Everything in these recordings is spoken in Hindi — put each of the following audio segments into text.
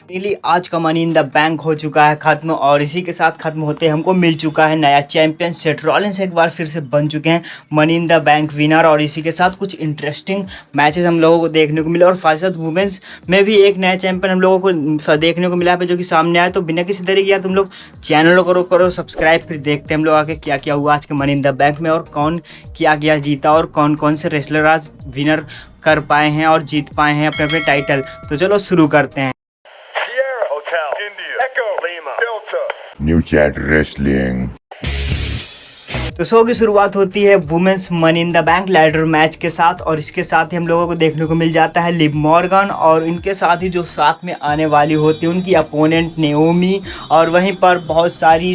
फाइनली आज का मनी इन द बैंक हो चुका है खत्म और इसी के साथ खत्म होते हमको मिल चुका है नया चैंपियन। सेथ रॉलिंस एक बार फिर से बन चुके हैं money in the bank winner और इसी के साथ कुछ इंटरेस्टिंग मैचेस हम लोगों को देखने को मिले और साथ वुमेंस में भी एक नया चैंपियन हम लोगों को देखने को मिला है जो कि सामने आया। तो बिना किसी तरीके यार तुम लोग चैनल करो सब्सक्राइब, फिर देखते हैं हम लोग आगे क्या क्या हुआ आज के मनी इन द बैंक में और कौन क्या क्या जीता और कौन कौन से रेसलर आज विनर कर पाए हैं और जीत पाए हैं अपने अपने टाइटल। तो चलो शुरू करते हैं। New Chat Wrestling। तो शो की शुरुआत होती है women's money in the bank ladder match के साथ और इसके साथ ही हम लोगों को देखने को मिल जाता है लिव मॉर्गन और इनके साथ ही जो साथ में आने वाली होती है उनकी अपोनेंट नेओमी और वहीं पर बहुत सारी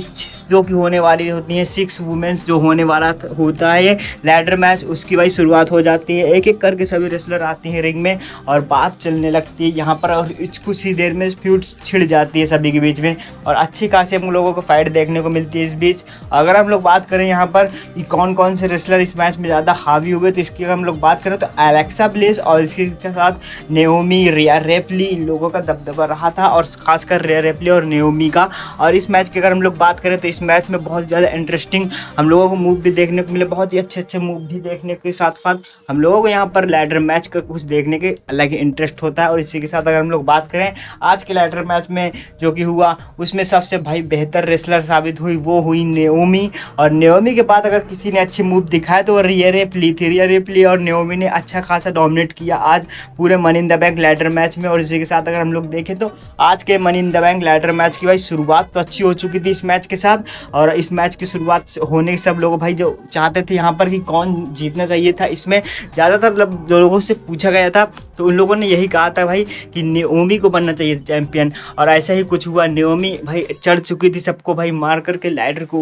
जो कि होने वाली होती हैं 6 वुमेन्स जो होने वाला होता है ये लैडर मैच। उसकी भाई शुरुआत हो जाती है, एक एक करके सभी रेसलर आती हैं रिंग में और बात चलने लगती है यहाँ पर और कुछ ही देर में फ्यूड छिड़ जाती है सभी के बीच में और अच्छी खासी हम लोगों को फाइट देखने को मिलती है इस बीच। अगर हम लोग बात करें यहाँ पर कि कौन कौन से रेसलर इस मैच में ज़्यादा हावी हुए तो इसकी अगर हम लोग बात करें तो एलेक्सा ब्लिस और इसके साथ नेओमी, रिया रिप्ली इन लोगों का दबदबा रहा था और खासकर रिया रिप्ली और नेओमी का। और इस मैच की अगर हम लोग बात करें तो इस मैच में बहुत ज़्यादा इंटरेस्टिंग हम लोगों को मूव भी देखने को मिले, बहुत ही अच्छे मूव भी देखने के साथ साथ हम लोगों को यहाँ पर लैडर मैच का कुछ देखने के अलग ही इंटरेस्ट होता है। और इसी के साथ अगर हम लोग बात करें आज के लैडर मैच में जो कि हुआ उसमें सबसे भाई बेहतर रेसलर साबित हुई वो हुई नेओमी। और नेओमी के बाद अगर किसी ने अच्छी मूव दिखाया तो रिया रिप्ली थी। रिया रिप्ली और नेओमी ने अच्छा खासा डोमिनेट किया आज पूरे money in the bank ladder match में। और इसी के साथ अगर हम लोग देखें तो आज के money in the bank ladder match की भाई शुरुआत तो अच्छी हो चुकी थी इस मैच के साथ और इस मैच की शुरुआत होने के सब लोग भाई जो चाहते थे यहाँ पर कि कौन जीतना चाहिए था। इसमें ज़्यादातर जो लोगों से पूछा गया था तो उन लोगों ने यही कहा था भाई कि नेओमी को बनना चाहिए चैंपियन और ऐसा ही कुछ हुआ। नेओमी भाई चढ़ चुकी थी सबको भाई मार करके लैडर के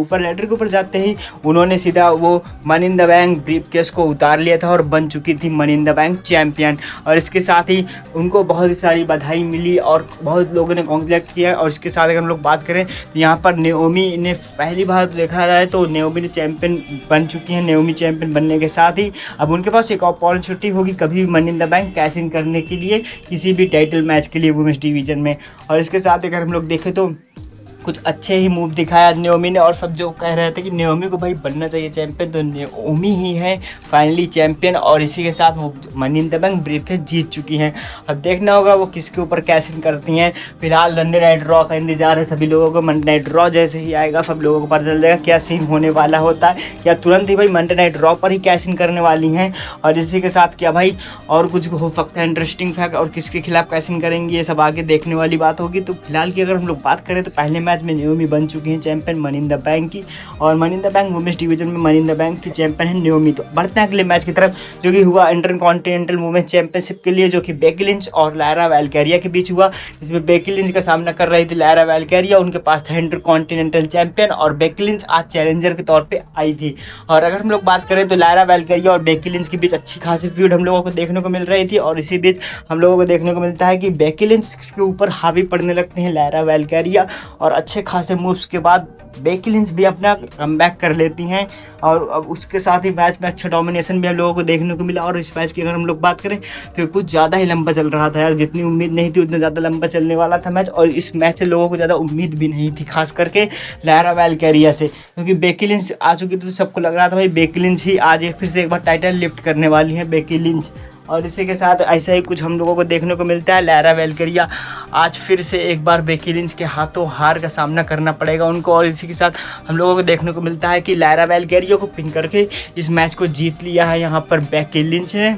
ऊपर जाते ही उन्होंने सीधा वो money in the bank briefcase को उतार लिया था और बन चुकी थी money in the bank champion. और इसके साथ ही उनको बहुत सारी बधाई मिली और बहुत लोगों ने कॉन्ग्रेट किया। और इसके साथ अगर हम लोग बात करें तो यहाँ पर नेओमी ने पहली बार देखा जाए तो नेओमी ने चैंपियन बन चुकी हैं। नेओमी चैंपियन बनने के साथ ही अब उनके पास एक अपॉर्चुनिटी होगी कभी भी money in the bank cash in करने के लिए किसी भी टाइटल मैच के लिए वुमेन्स डिवीजन में। और इसके साथ अगर हम लोग देखें तो कुछ अच्छे ही मूव दिखाया नेओमी ने और सब जो कह रहे थे कि नेओमी को भाई बनना चाहिए चैंपियन तो नेओमी ही है फाइनली चैंपियन। और इसी के साथ वो money in the bank briefcase जीत चुकी हैं। अब देखना होगा वो किसके ऊपर कैश इन करती हैं। फिलहाल मंडे नाइट ड्रॉ का इंतजार है सभी लोगों को। मंडे नाइट ड्रॉ जैसे ही आएगा सब लोगों को पता चल जाएगा क्या सीन होने वाला होता है या तुरंत ही भाई मंडे नाइट ड्रॉ पर ही कैश इन करने वाली हैं। और इसी के साथ क्या भाई और कुछ हो सकता है इंटरेस्टिंग फैक्ट और किसके खिलाफ कैश इन करेंगे ये सब आगे देखने वाली बात होगी। तो फिलहाल की अगर हम लोग बात करें तो पहले मैच में नेओमी बन चुकी हैं champion money in the bank की और money in the bank women's division में मनी इन द बैंक की चैंपियन है नेओमी। तो बढ़ते हैं अगले मैच की तरफ जो कि हुआ इंटरकॉन्टिनेंटल वुमेन्स चैंपियनशिप के लिए जो कि बेकी लिंच और लायरा वेलकेरिया के बीच हुआ, जिसमें बेकी लिंच का सामना कर रही थी लायरा वेलकेरिया। उनके पास था इंटरकॉन्टिनेंटल चैंपियन और बेकी लिंच आज चैलेंजर के तौर पर आई थी। और अगर हम लोग बात करें तो लायरा वेलकेरिया और बेकी लिंच के बीच अच्छी खासी फ्यूड हम लोगों को देखने को मिल रही थी और इसी बीच हम लोगों को देखने को मिलता है कि बेकी लिंच के ऊपर हावी पड़ने लगते हैं लायरा वेलकेरिया और अच्छे खासे मूव्स के बाद बेकी लिंच भी अपना कमबैक कर लेती हैं। और अब उसके साथ ही मैच में अच्छा डोमिनेशन भी हम लोगों को देखने को मिला। और इस मैच की अगर हम लोग बात करें तो कुछ ज़्यादा ही लंबा चल रहा था यार, जितनी उम्मीद नहीं थी उतना ज़्यादा लंबा चलने वाला था मैच। और इस मैच से लोगों को ज़्यादा उम्मीद भी नहीं थी खास करके लायरा वेलकेरिया से, क्योंकि बेकी लिंच आ चुकी थी तो सबको लग रहा था भाई बेकी लिंच ही आज फिर से एक बार टाइटल लिफ्ट करने वाली है बेकी लिंच। और इसी के साथ ऐसा ही कुछ हम लोगों को देखने को मिलता है। लायरा वेलकेरिया आज फिर से एक बार बेकी लिंच के हाथों हार का सामना करना पड़ेगा उनको। और इसी के साथ हम लोगों को देखने को मिलता है कि लायरा वेलकेरिया को पिन करके इस मैच को जीत लिया है यहाँ पर बेकी लिंच ने।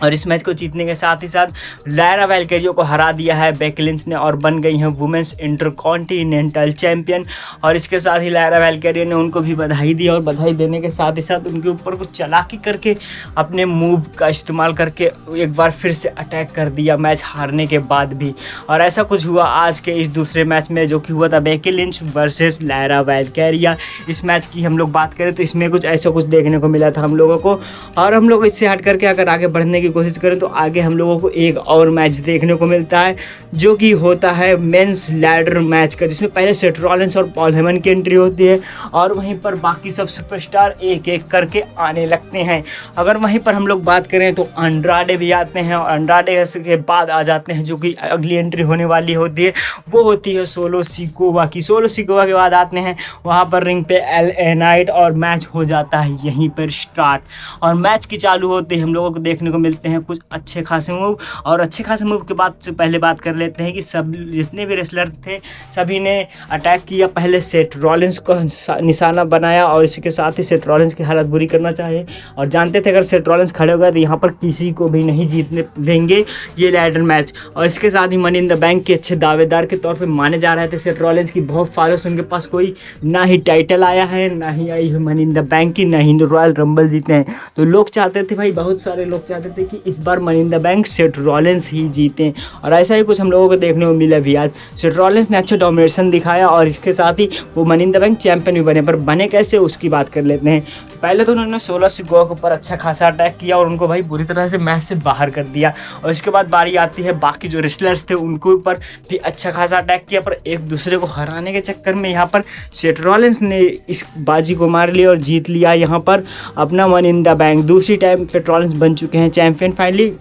और इस मैच को जीतने के साथ ही साथ लायरा वेलकेरिया को हरा दिया है बेकी लिंच ने और बन गई हैं वुमेन्स इंटरकॉन्टिनेंटल चैंपियन। और इसके साथ ही लायरा वेलकेरिया ने उनको भी बधाई दी और बधाई देने के साथ ही साथ उनके ऊपर कुछ चालाकी करके अपने मूव का इस्तेमाल करके एक बार फिर से अटैक कर दिया मैच हारने के बाद भी। और ऐसा कुछ हुआ आज के इस दूसरे मैच में जो कि हुआ था बेकी लिंच वर्सेस लायरा वेलकेरिया। इस मैच की हम लोग बात करें तो इसमें कुछ ऐसा कुछ देखने को मिला था हम लोगों को। और हम लोग इससे हट करके अगर आगे बढ़ने की कोशिश करें तो आगे हम लोगों को एक और मैच देखने को मिलता है, जो कि होता है मेंस लैडर मैच का, जिसमें पहले सेथ रॉलिंस और पॉल हेमन की एंट्री होती है और वहीं पर बाकी सब सुपरस्टार एक एक करके आने लगते हैं। अगर वहीं पर हम लोग बात करें तो अंड्राडे भी आते हैं और अंड्राडे के बाद आ जाते हैं जो कि अगली एंट्री होने वाली होती है, वो होती है सोलो सिकोवा की। सोलो सिकोवा के बाद आते हैं वहाँ पर रिंग पे LA नाइट और मैच हो जाता है यहीं पर स्टार्ट। और मैच की चालू होते ही हम लोगों को देखने को मिलते हैं कुछ अच्छे खासे मूव, और अच्छे खासे मूव के बाद से पहले बात कर लेते हैं कि सब जितने भी रेसलर थे सभी ने अटैक किया। पहले सेथ रॉलिंस को निशाना बनाया और इसके साथ ही सेथ रॉलिंस की हालत बुरी करना चाहिए, और जानते थे अगर सेथ रॉलिंस खड़े हो गए तो यहाँ पर किसी को भी नहीं जीतने देंगे ये लैडर मैच। और इसके साथ ही मनी इन द बैंक के अच्छे दावेदार के तौर पे माने जा रहे थे सेथ रॉलिंस की। बहुत फॉलोअर्स उनके पास कोई ना ही टाइटल आया है, ना ही आई है मनी इन द बैंक की, ना ही रॉयल रंबल जीते हैं। तो लोग चाहते थे भाई, बहुत सारे लोग चाहते थे कि इस बार money in the bank Seth Rollins ही जीते, और ऐसा ही कुछ हम लोगों को देखने को मिला भी। आज सेथ रॉलिंस ने अच्छा डोमिनेशन दिखाया और इसके साथ ही वो money in the bank champion भी बने। पर बने कैसे उसकी बात कर लेते हैं। पहले तो उन्होंने सोलो सिकोवा के ऊपर अच्छा खासा अटैक किया और उनको भाई बुरी तरह से मैच से बाहर कर दिया, और इसके बाद बारी आती है बाकी जो रेसलर्स थे उनके ऊपर भी अच्छा खासा अटैक किया, पर एक दूसरे को हराने के चक्कर में यहाँ पर सेथ रॉलिंस ने इस बाजी को मार लिया और जीत लिया यहाँ पर अपना मनी इन द बैंक। दूसरी टाइम सेथ रॉलिंस बन चुके हैं चैंपियन फाइनली।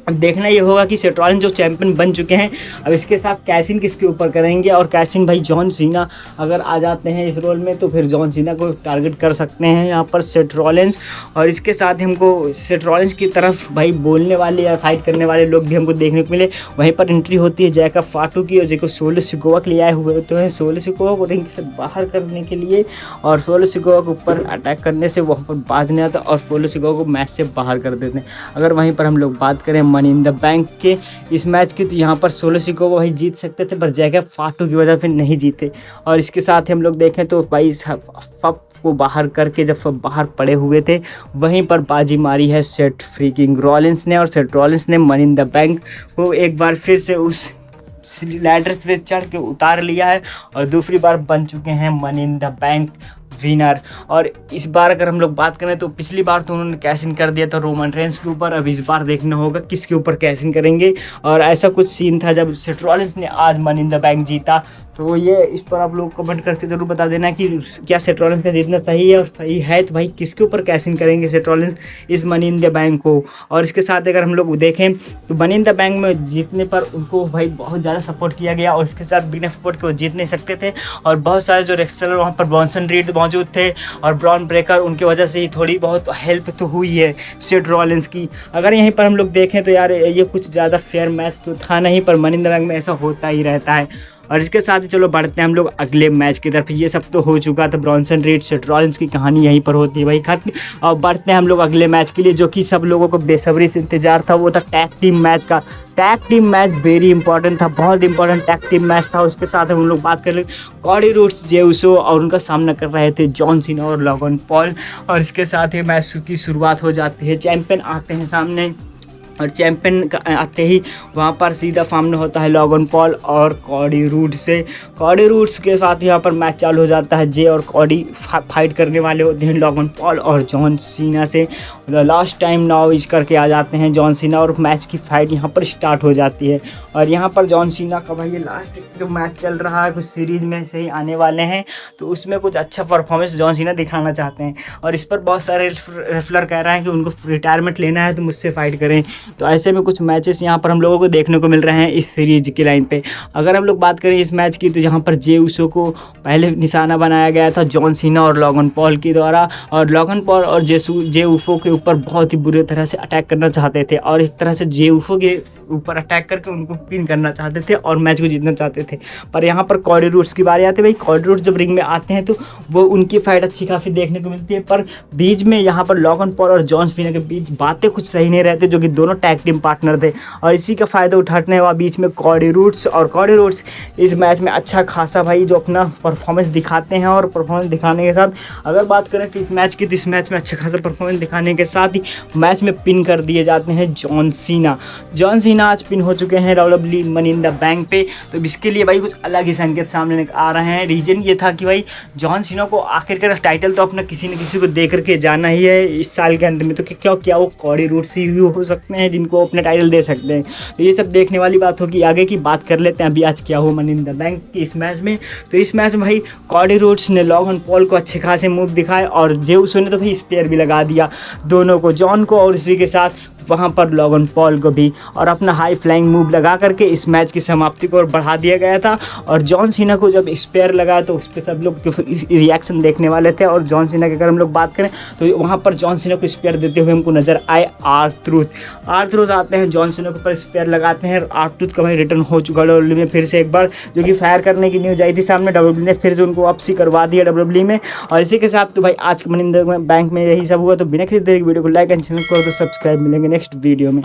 अब देखना ये होगा कि सेथ रॉलिंस जो चैंपियन बन चुके हैं, अब इसके साथ कैसिन किसके ऊपर करेंगे, और कैसिन भाई जॉन सीना अगर आ जाते हैं इस रोल में तो फिर जॉन सीना को टारगेट कर सकते हैं यहाँ पर सेथ रॉलिंस। और इसके साथ हमको सेथ रॉलिंस की तरफ भाई बोलने वाले या फाइट करने वाले लोग भी हमको देखने को मिले। वहीं पर एंट्री होती है जैकब फाटू की, और जो सोलो सिकोवा के लिए आए हुए होते हैं सोलो सिकोवा को रिंग से बाहर करने के लिए, और सोलो सिकोवा के ऊपर अटैक करने से वहाँ पर बाज नहीं आता और सोलो सिकोवा को मैच से बाहर कर देते हैं। अगर वहीं पर हम लोग बात करें मनी इन द बैंक के इस मैच की, तो यहाँ पर सोलो सिकोवा भाई जीत सकते थे पर जैकब फाटू की वजह से नहीं जीते। और इसके साथ हम लोग देखें तो भाई फप को बाहर करके जब सब बाहर पड़े हुए थे वहीं पर बाजी मारी है सेथ फ्रीकिंग रॉलिंस ने, और सेथ रॉलिंस ने मनी इन द बैंक को एक बार फिर से उस लैडर्स पे चढ़ के उतार लिया है और दूसरी बार बन चुके हैं money in the bank winner. और इस बार अगर हम लोग बात करें तो पिछली बार तो उन्होंने कैश इन कर दिया था रोमन रेंस के ऊपर, अब इस बार देखना होगा किसके ऊपर कैश इन करेंगे। और ऐसा कुछ सीन था जब सेथ रॉलिंस ने आज मनी इन द बैंक जीता, तो ये इस पर आप लोग कमेंट करके ज़रूर बता देना कि क्या सेथ रॉलिंस का जीतना सही है, और सही है तो भाई किसके ऊपर कैश इन करेंगे सेथ रॉलिंस इस मनी इन द बैंक को। और इसके साथ अगर हम लोग देखें तो मनी इन द बैंक में जीतने पर उनको भाई बहुत ज़्यादा सपोर्ट किया गया, और इसके साथ बिना सपोर्ट के वो जीत नहीं सकते थे। और बहुत सारे जो रेसलर वहाँ पर ब्रॉन्सन रीड मौजूद थे और ब्रॉन ब्रेकर, उनकी वजह से ही थोड़ी बहुत हेल्प तो हुई है सेथ रॉलिंस की। अगर यहीं पर हम लोग देखें तो यार ये कुछ ज़्यादा फेयर मैच तो था नहीं, पर मनी इन द बैंक में ऐसा होता ही रहता है। और इसके साथ ही चलो बढ़ते हैं हम लोग अगले मैच की तरफ। ये सब तो हो चुका था, ब्रॉन्सन रीड सेथ रॉलिंस की कहानी यहीं पर होती है भाई खत्म। और बढ़ते हैं हम लोग अगले मैच के लिए, जो कि सब लोगों को बेसब्री से इंतजार था, वो था टैग टीम मैच का। Tag team match very important था, बहुत इंपॉर्टेंट टैग टीम मैच था। उसके साथ हम लोग बात कर ले कॉडी रूड्स, जे उसो, और उनका सामना कर रहे थे जॉन सीना और लोगन पॉल। और इसके साथ ही मैच की शुरुआत हो जाती है, चैंपियन आते हैं सामने, और चैंपियन आते ही वहाँ पर सीधा सामने होता है लोगन पॉल और कॉडी रूड्स से। कॉडी रूड्स के साथ यहाँ पर मैच चालू हो जाता है। जे और कॉडी फाइट करने वाले होते हैं लोगन पॉल और जॉन सीना से। लास्ट टाइम नाउ इस करके आ जाते हैं जॉन सीना, और मैच की फाइट यहाँ पर स्टार्ट हो जाती है। और यहाँ पर जॉन सीना का भाई ये लास्ट जो मैच चल रहा है कुछ सीरीज में से ही आने वाले हैं, तो उसमें कुछ अच्छा परफॉर्मेंस जॉन सीना दिखाना चाहते हैं। और इस पर बहुत सारे रेफलर कह रहे हैं कि उनको रिटायरमेंट लेना है तो मुझसे फाइट करें। तो ऐसे में कुछ मैचेस यहाँ पर हम लोगों को देखने को मिल रहे हैं इस सीरीज की लाइन पे। अगर हम लोग बात करें इस मैच की, तो यहाँ पर जे उसो को पहले निशाना बनाया गया था जॉन सीना और लोगन पॉल के द्वारा, और लोगन पॉल और जे उसो के ऊपर बहुत ही बुरी तरह से अटैक करना चाहते थे, और एक तरह से जे उसो के ऊपर अटैक करके उनको पिन करना चाहते थे और मैच को जीतना चाहते थे। पर यहाँ पर कॉडी रूड्स की बारी आती है। भाई कॉडी रूड्स जब रिंग में आते हैं तो वो उनकी फाइट अच्छी काफ़ी देखने को मिलती है, पर बीच में यहाँ पर लोगन पॉल और जॉन सीना के बीच बातें कुछ सही नहीं रहते, जो कि दोनों टैग टीम पार्टनर थे। और इसी का फ़ायदा उठाने हुआ बीच में कॉडी रूड्स, और कॉडी रूड्स इस मैच में अच्छा खासा भाई जो अपना परफॉर्मेंस दिखाते हैं। और परफॉर्मेंस दिखाने के साथ अगर बात करें तो इस मैच की, तो इस मैच में अच्छा खासा परफॉर्मेंस दिखाने के साथ ही मैच में पिन कर दिए जाते हैं जॉन सीना। जॉन सीना आज पिन हो चुके हैं WWE money in the bank पे। तो इसके लिए भाई कुछ अलग ही संकेत सामने आ रहे हैं। रीजन ये था कि भाई जॉन सीना को आखिरकार टाइटल तो अपना किसी न किसी को दे करके जाना ही है इस साल के अंत में, तो क्या वो कॉडी रूड्स ही हो सकते हैं हैं जिनको अपना टाइटल दे सकते हैं। तो ये सब देखने वाली बात होगी। आगे की बात कर लेते हैं अभी आज क्या हुआ मनी इन द बैंक की इस मैच में। तो इस मैच में भाई कॉडी रोड्स ने लॉगन पॉल को अच्छे खासे मूव दिखाए और जेउसो ने तो भाई स्पेयर भी लगा दिया दोनों को, जॉन को और इसी के साथ वहाँ पर लॉगन पॉल को भी, और अपना हाई फ्लाइंग मूव लगा करके इस मैच की समाप्ति को और बढ़ा दिया गया था। और जॉन सीना को जब स्पेयर लगा तो उस पर सब लोग रिएक्शन देखने वाले थे। और जॉन सीना की अगर हम लोग बात करें तो वहाँ पर जॉन सीना को स्पेयर देते हुए हमको नजर आए R-Truth आते हैं, जॉन सीना के ऊपर स्पेयर लगाते हैं। R-Truth का भाई रिटर्न हो चुका है WWE में फिर से एक बार, जो कि फायर करने की न्यूज आई थी सामने। WWE ने फिर से उनको वापसी करवा दिया WWE में। और इसी के साथ तो भाई आज के मनी इन द बैंक में यही सब हुआ। तो बिना किसी देर वीडियो को लाइक एंड चैनल को सब्सक्राइब, मिलेंगे नेक्स्ट वीडियो में।